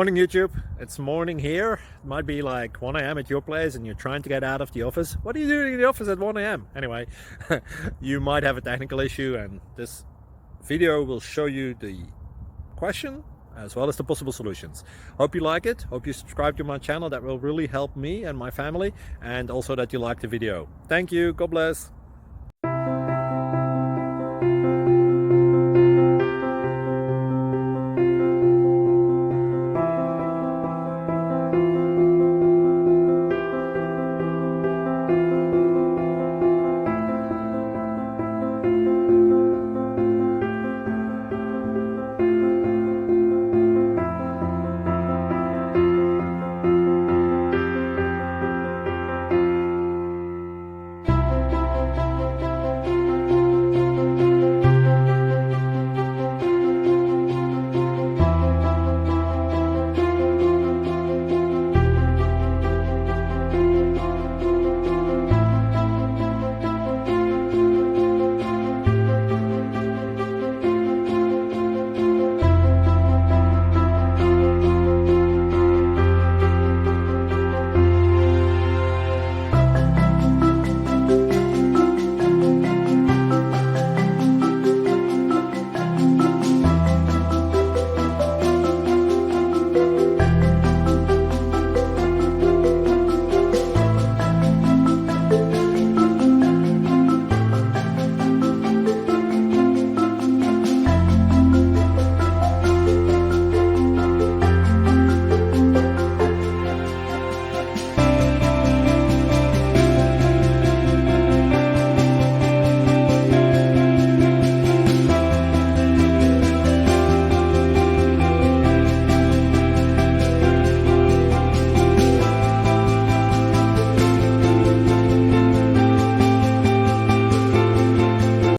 Morning YouTube, it's morning here. It might be like 1 a.m. at your place and you're trying to get out of the office. What are you doing in the office at 1 a.m.? Anyway, you might have a technical issue and this video will show you the question as well as the possible solutions. Hope you like it, hope you subscribe to my channel. That will really help me and my family, and also that you like the video. Thank you, God bless.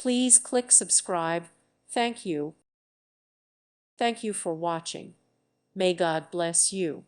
Please click subscribe. Thank you. Thank you for watching. May God bless you.